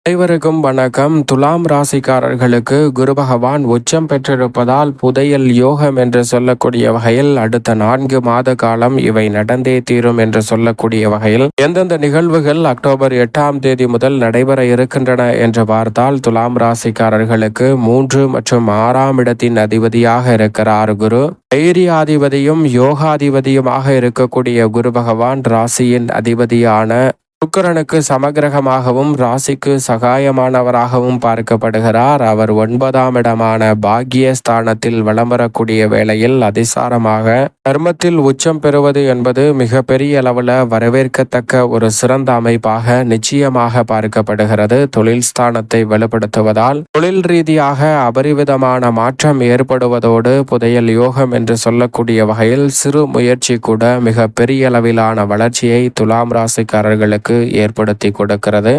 அனைவருக்கும் வணக்கம். துலாம் ராசிக்காரர்களுக்கு குரு பகவான் உச்சம் பெற்றிருப்பதால் புதையல் யோகம் என்று சொல்லக்கூடிய வகையில் அடுத்த 4 மாத காலம் இவை நடந்தே தீரும் என்று சொல்லக்கூடிய வகையில் எந்தெந்த நிகழ்வுகள் அக்டோபர் 8ஆம் தேதி முதல் நடைபெற இருக்கின்றன என்று பார்த்தால், துலாம் ராசிக்காரர்களுக்கு 3 மற்றும் 6ஆம் இடத்தின் அதிபதியாக இருக்கிறார் குரு. தைரியாதிபதியும் யோகாதிபதியுமாக இருக்கக்கூடிய குரு பகவான் ராசியின் அதிபதியான சுக்கிரனுக்கு சமகிரகமாகவும் ராசிக்கு சகாயமானவராகவும் பார்க்கப்படுகிறார். அவர் 9ஆம் இடமான பாக்கியஸ்தானத்தில் வலம் வரக்கூடிய வேளையில் அதிசாரமாக தர்மத்தில் உச்சம் பெறுவது என்பது மிகப்பெரிய அளவில் வரவேற்கத்தக்க ஒரு சிறந்த அமைப்பாக நிச்சயமாக பார்க்கப்படுகிறது. தொழில் ஸ்தானத்தை வலுப்படுத்துவதால் தொழில் ரீதியாக அபரிவிதமான மாற்றம் ஏற்படுவதோடு புதையல் யோகம் என்று சொல்லக்கூடிய வகையில் சிறு முயற்சி கூட மிக பெரிய அளவிலான வளர்ச்சியை துலாம் ராசிக்காரர்களுக்கு ஏற்படுத்தி கொடுக்கிறது.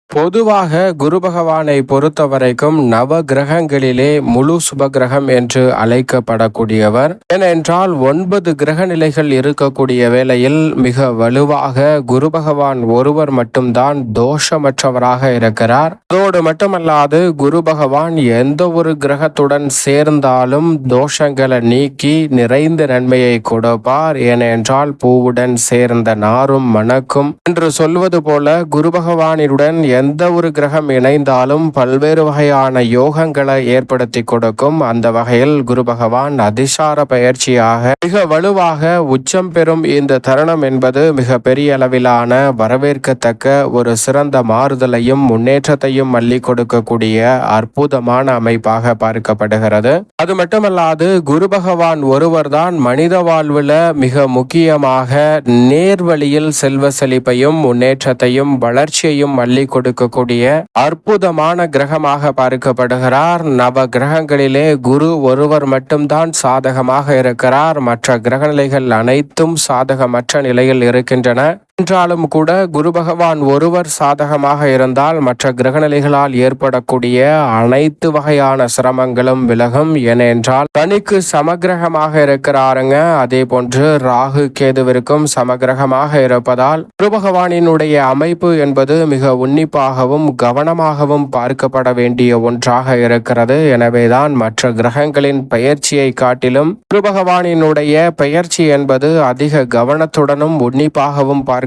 பொதுவாக குரு பகவானை பொறுத்த வரைக்கும் நவ கிரகங்களிலே முழு சுபகிரகம் என்று அழைக்கப்படக்கூடியவர். ஏனென்றால் 9 கிரக நிலைகள் இருக்கக்கூடிய வேளையில் மிக வலுவாக குரு பகவான் ஒருவர் மட்டும்தான் தோஷமற்றவராக இருக்கிறார். அதோடு மட்டுமல்லாது குரு பகவான் எந்த ஒரு கிரகத்துடன் சேர்ந்தாலும் தோஷங்களை நீக்கி நிறைந்த நன்மையை கொடுப்பார். ஏனென்றால் பூவுடன் சேர்ந்த நாரும் மணக்கும் என்று சொல்வது போல குரு பகவானினுடன் எந்த ஒரு கிரகம் இணைந்தாலும் பல்வேறு வகையான யோகங்களை ஏற்படுத்தி கொடுக்கும். அந்த வகையில் குரு பகவான் அதிசார பயிற்சியாக மிக வலுவாக உச்சம் பெறும் இந்த தருணம் என்பது மிக பெரிய அளவிலான வரவேற்கத்தக்க ஒரு சிறந்த மாறுதலையும் முன்னேற்றத்தையும் அள்ளி கொடுக்கக்கூடிய அற்புதமான அமைப்பாக பார்க்கப்படுகிறது. அது மட்டுமல்லாது குரு பகவான் ஒருவர்தான் மனித வாழ்வில் மிக முக்கியமாக நேர்வழியில் செல்வ செழிப்பையும் முன்னேற்றத்தையும் வளர்ச்சியையும் அள்ளி கொடுக்கக்கூடிய அற்புதமான கிரகமாக பார்க்கப்படுகிறார். நவ கிரகங்களிலே குரு ஒருவர் மட்டும்தான் சாதகமாக இருக்கிறார். மற்ற கிரகநிலைகள் அனைத்தும் சாதகமற்ற நிலையில் இருக்கின்றன. என்றாலும் கூட குரு பகவான் ஒருவர் சாதகமாக இருந்தால் மற்ற கிரகநிலைகளால் ஏற்படக்கூடிய அனைத்து வகையான சிரமங்களும் விலகும். ஏனென்றால் தனிக்கு சமகிரகமாக இருக்கிறாருங்க. அதே போன்று ராகு கேதுவிற்கும் சமகிரகமாக இருப்பதால் குரு பகவானினுடைய அமைப்பு என்பது மிக உன்னிப்பாகவும் கவனமாகவும் பார்க்கப்பட வேண்டிய ஒன்றாக இருக்கிறது. எனவேதான் மற்ற கிரகங்களின் பெயர்ச்சியை காட்டிலும் குரு பகவானினுடைய பெயர்ச்சி என்பது அதிக கவனத்துடனும் உன்னிப்பாகவும் பார்க்கப்படுகிறது.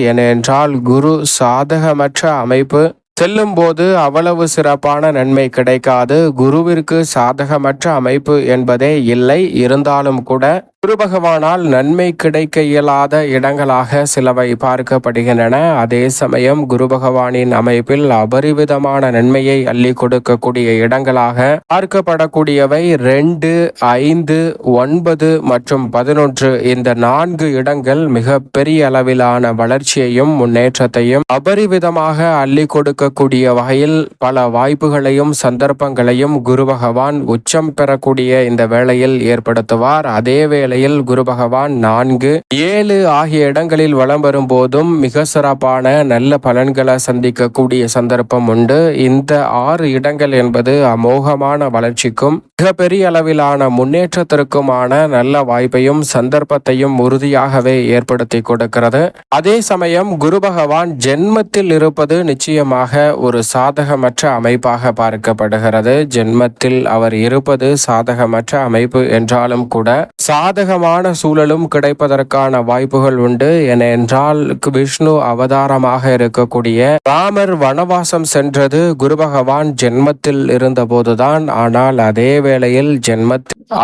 ஏனென்றால் குரு சாதகமற்ற அமைப்பு செல்லும் போது அவ்வளவு சிறப்பான நன்மை கிடைக்காது. குருவிற்கு சாதகமற்ற அமைப்பு என்பதே இல்லை. இருந்தாலும் கூட குரு பகவானால் நன்மை கிடைக்க இயலாத இடங்களாக சிலவை பார்க்கப்படுகின்றன. அதே சமயம் குரு பகவானின் அமைப்பில் அபரிவிதமான நன்மையை அள்ளி கொடுக்கக்கூடிய இடங்களாக பார்க்கப்படக்கூடியவை 2, 5, 9 மற்றும் 11. இந்த 4 இடங்கள் மிக பெரிய அளவிலான வளர்ச்சியையும் முன்னேற்றத்தையும் அபரிவிதமாக அள்ளி கொடுக்கக்கூடிய வகையில் பல வாய்ப்புகளையும் சந்தர்ப்பங்களையும் குரு பகவான் உச்சம் பெறக்கூடிய இந்த வேளையில் ஏற்படுத்துவார். அதே வேளை குரு பகவான் 4, 7 ஆகிய இடங்களில் வலம் வரும் போதும் மிக சிறப்பான நல்ல பலன்களை சந்திக்கக்கூடிய சந்தர்ப்பம் உண்டு. இந்த 6 இடங்கள் என்பது அமோகமான வளர்ச்சிக்கும் மிகப்பெரிய அளவிலான முன்னேற்றத்திற்குமான நல்ல வாய்ப்பையும் சந்தர்ப்பத்தையும் உறுதியாகவே ஏற்படுத்தி கொடுக்கிறது. அதே சமயம் குரு பகவான் ஜென்மத்தில் இருப்பது நிச்சயமாக ஒரு சாதகமற்ற அமைப்பாக பார்க்கப்படுகிறது. ஜென்மத்தில் அவர் இருப்பது சாதகமற்ற அமைப்பு என்றாலும் கூட சாதகமான சூழலும் கிடைப்பதற்கான வாய்ப்புகள் உண்டு. ஏனென்றால் விஷ்ணு அவதாரமாக இருக்கக்கூடிய ராமர் வனவாசம் சென்றது குரு பகவான் ஜென்மத்தில் இருந்த போதுதான். ஆனால்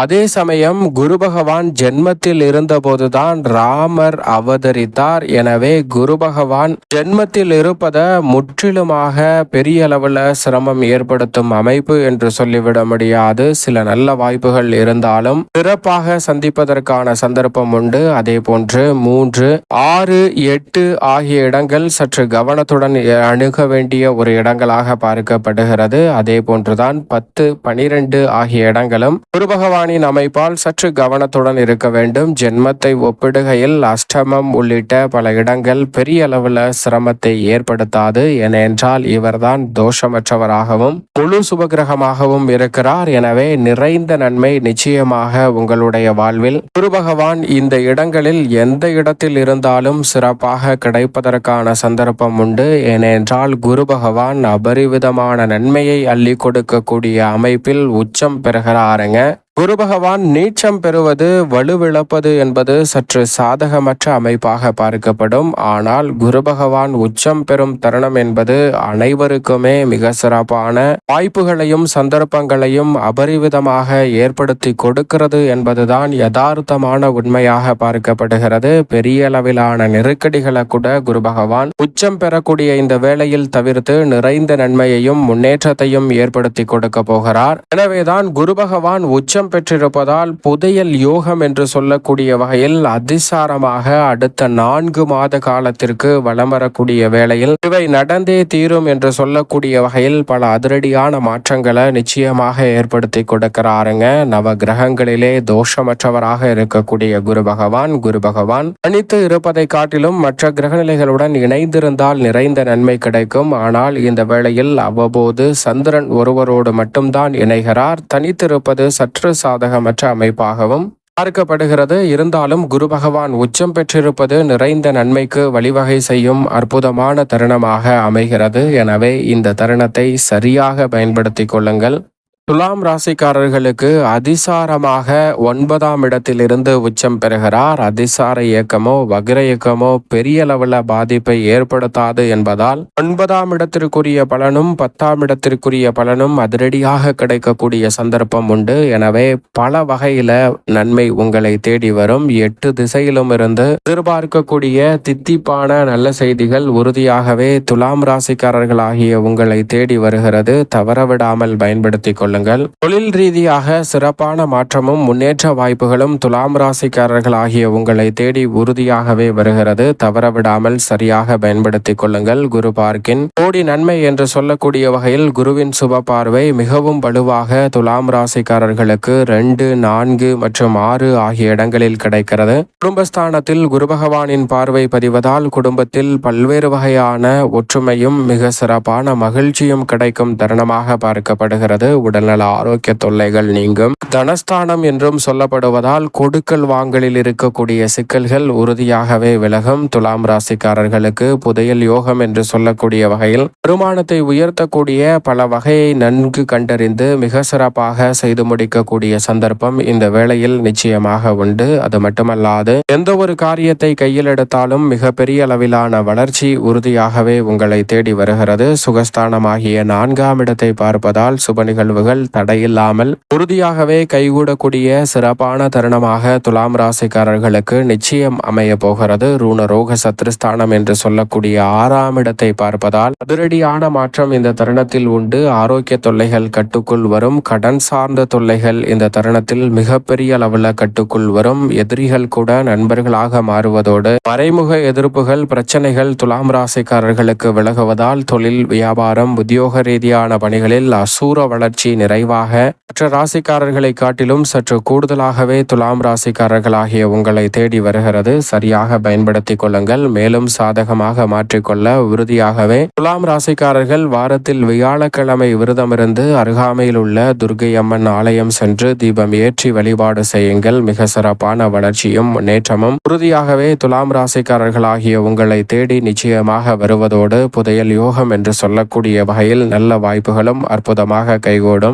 அதே சமயம் குரு பகவான் ஜென்மத்தில் இருந்த போதுதான் ராமர் அவதரித்தார். எனவே குரு பகவான் ஜென்மத்தில் இருப்பத முற்றிலுமாக பெரிய அளவில் சிரமம் ஏற்படுத்தும் அமைப்பு என்று சொல்லிவிட முடியாது. சில நல்ல வாய்ப்புகள் இருந்தாலும் சிறப்பாக சந்திப்பதற்கான சந்தர்ப்பம் உண்டு. அதே போன்று 3, 6, 8 ஆகிய இடங்கள் சற்று கவனத்துடன் அணுக வேண்டிய ஒரு இடங்களாக பார்க்கப்படுகிறது. அதே போன்றுதான் 10, 12 ஆகிய இடங்களும் குரு பகவானின் அமைப்பால் சற்று கவனத்துடன் இருக்க வேண்டும். ஜென்மத்தை ஒப்பிடுகையில் அஷ்டமம் உள்ளிட்ட பல இடங்கள் பெரிய அளவில் சிரமத்தை ஏற்படுத்தாது. ஏனென்றால் இவர்தான் தோஷமற்றவராகவும் முழு சுபகிரகமாகவும் இருக்கிறார். எனவே நிறைந்த நன்மை நிச்சயமாக உங்களுடைய வாழ்வில் வகையில் குரு பகவான் இந்த இடங்களில் எந்த இடத்தில் இருந்தாலும் சிறப்பாக கிடைப்பதற்கான சந்தர்ப்பம் உண்டு. ஏனென்றால் குரு பகவான் அபரிவிதமான நன்மையை அள்ளி கொடுக்கக்கூடிய அமைப்பில் உச்சம் பெறுகிறாருங்க. குரு பகவான் நீச்சம் பெறுவது வலுவிழப்பது என்பது சற்று சாதகமற்ற அமைப்பாக பார்க்கப்படும். ஆனால் குரு பகவான் உச்சம் பெறும் தருணம் என்பது அனைவருக்குமே மிக சிறப்பான வாய்ப்புகளையும் சந்தர்ப்பங்களையும் அபரிவிதமாக ஏற்படுத்தி கொடுக்கிறது என்பதுதான் யதார்த்தமான உண்மையாக பார்க்கப்படுகிறது. பெரிய அளவிலான நெருக்கடிகளை கூட குரு பகவான் உச்சம் பெறக்கூடிய இந்த வேளையில் தவிர்த்து நிறைந்த நன்மையையும் முன்னேற்றத்தையும் ஏற்படுத்தி கொடுக்க போகிறார். எனவேதான் குரு பகவான் உச்சம் பெற்றிருப்பதால் புதையல் யோகம் என்று சொல்லக்கூடிய வகையில் அதிசாரமாக அடுத்த 4 மாத காலத்திற்கு வலம் வரக்கூடிய வேளையில் இவை நடந்தே தீரும் என்று சொல்லக்கூடிய வகையில் பல அதிரடியான மாற்றங்களை நிச்சயமாக ஏற்படுத்தி கொடுக்கிறாருங்க. நவ கிரகங்களிலே தோஷமற்றவராக இருக்கக்கூடிய குரு பகவான் தனித்து இருப்பதை காட்டிலும் மற்ற கிரகநிலைகளுடன் இணைந்திருந்தால் நிறைந்த நன்மை கிடைக்கும். ஆனால் இந்த வேளையில் அவ்வப்போது சந்திரன் ஒருவரோடு மட்டும்தான் இணைகிறார். தனித்திருப்பது சற்று சாதகமற்ற அமைப்பாகவும் பார்க்கப்படுகிறது. இருந்தாலும் குரு பகவான் உச்சம் பெற்றிருப்பது நிறைந்த நன்மைக்கு வழிவகை செய்யும் அற்புதமான தருணமாக அமைகிறது. எனவே இந்த தருணத்தை சரியாக பயன்படுத்திக் கொள்ளுங்கள். துலாம் ராசிக்காரர்களுக்கு அதிசாரமாக 9ஆம் இடத்திலிருந்து உச்சம் பெறுகிறார். அதிசார இயக்கமோ வக்ர இயக்கமோ பெரிய அளவில் பாதிப்பை ஏற்படுத்தாது என்பதால் 9ஆம் இடத்திற்குரிய பலனும் 10ஆம் இடத்திற்குரிய பலனும் அதிரடியாக கிடைக்கக்கூடிய சந்தர்ப்பம் உண்டு. எனவே பல வகையில நன்மை உங்களை தேடி வரும். 8 திசையிலும் இருந்து எதிர்பார்க்கக்கூடிய தித்திப்பான நல்ல செய்திகள் உறுதியாகவே துலாம் ராசிக்காரர்களாகிய உங்களை தேடி வருகிறது. தவறவிடாமல் பயன்படுத்திக் கொள்ளுங்கள். தொழில் ரீதியாக சிறப்பான மாற்றமும் முன்னேற்ற வாய்ப்புகளும் துலாம் ராசிக்காரர்கள் ஆகிய உங்களை தேடி உறுதியாகவே வருகிறது. தவறவிடாமல் சரியாக பயன்படுத்திக் கொள்ளுங்கள். குரு பார்க்கின் கோடி நன்மை என்று சொல்லக்கூடிய வகையில் குருவின் சுப பார்வை மிகவும் வலுவாக துலாம் ராசிக்காரர்களுக்கு 2, 4 மற்றும் 6 ஆகிய இடங்களில் கிடைக்கிறது. குடும்பஸ்தானத்தில் குரு பகவானின் பார்வை பதிவதால் குடும்பத்தில் பல்வேறு வகையான ஒற்றுமையும் மிக சிறப்பான மகிழ்ச்சியும் கிடைக்கும் தருணமாக பார்க்கப்படுகிறது. உடல்நல ஆரோக்கிய தொல்லைகள் நீங்கும். தனஸ்தானம் என்றும் சொல்லப்படுவதால் கொடுக்கல் வாங்கலில் இருக்கக்கூடிய சிக்கல்கள் உறுதியாகவே விலகும். துலாம் ராசிக்காரர்களுக்கு புதையல் யோகம் என்று சொல்லக்கூடிய வகையில் வருமானத்தை உயர்த்தக்கூடிய பல வகையை நன்கு கண்டறிந்து மிக சிறப்பாக செய்து முடிக்கக்கூடிய சந்தர்ப்பம் இந்த வேளையில் நிச்சயமாக உண்டு. அது மட்டுமல்லாது எந்த ஒரு காரியத்தை கையில் எடுத்தாலும் மிக பெரிய அளவிலான வளர்ச்சி உறுதியாகவே உங்களை தேடி வருகிறது. சுகஸ்தானமாகிய 4ஆம் இடத்தை பார்ப்பதால் சுப நிகழ்வுகள் தடையில்லாமல் உறுதியாகவே கைகூடக்கூடிய சிறப்பான தருணமாக துலாம் ராசிக்காரர்களுக்கு நிச்சயம் அமைய போகிறது. ரூண ரோக சத்ருஸ்தானம் என்று சொல்லக்கூடிய 6ஆம் இடத்தை பார்ப்பதால் அதிரடியான மாற்றம் இந்த தருணத்தில் உண்டு. ஆரோக்கிய தொல்லைகள் கட்டுக்குள் வரும். கடன் சார்ந்த தொல்லைகள் இந்த தருணத்தில் மிகப்பெரிய அளவில் கட்டுக்குள் வரும். எதிரிகள் கூட நண்பர்களாக மாறுவதோடு மறைமுக எதிர்ப்புகள் பிரச்சனைகள் துலாம் ராசிக்காரர்களுக்கு விலகுவதால் தொழில் வியாபாரம் உத்தியோக ரீதியான பணிகளில் அசூர வளர்ச்சி நிறைவாக மற்ற ராசிக்காரர்களை காட்டிலும் சற்று கூடுதலாகவே துலாம் ராசிக்காரர்களாகிய உங்களை தேடி வருகிறது. சரியாக பயன்படுத்திக் கொள்ளுங்கள். மேலும் சாதகமாக மாற்றிக்கொள்ள உறுதியாகவே துலாம் ராசிக்காரர்கள் வாரத்தில் வியாழக்கிழமை விரதமிருந்து அருகாமையில் உள்ள துர்க்கை அம்மன் ஆலயம் சென்று தீபம் ஏற்றி வழிபாடு செய்யுங்கள். மிக சிறப்பான வளர்ச்சியும் முன்னேற்றமும் உறுதியாகவே துலாம் ராசிக்காரர்களாகிய உங்களை தேடி நிச்சயமாக வருவதோடு புதையல் யோகம் என்று சொல்லக்கூடிய வகையில் நல்ல வாய்ப்புகளும் அற்புதமாக கைகூடும்.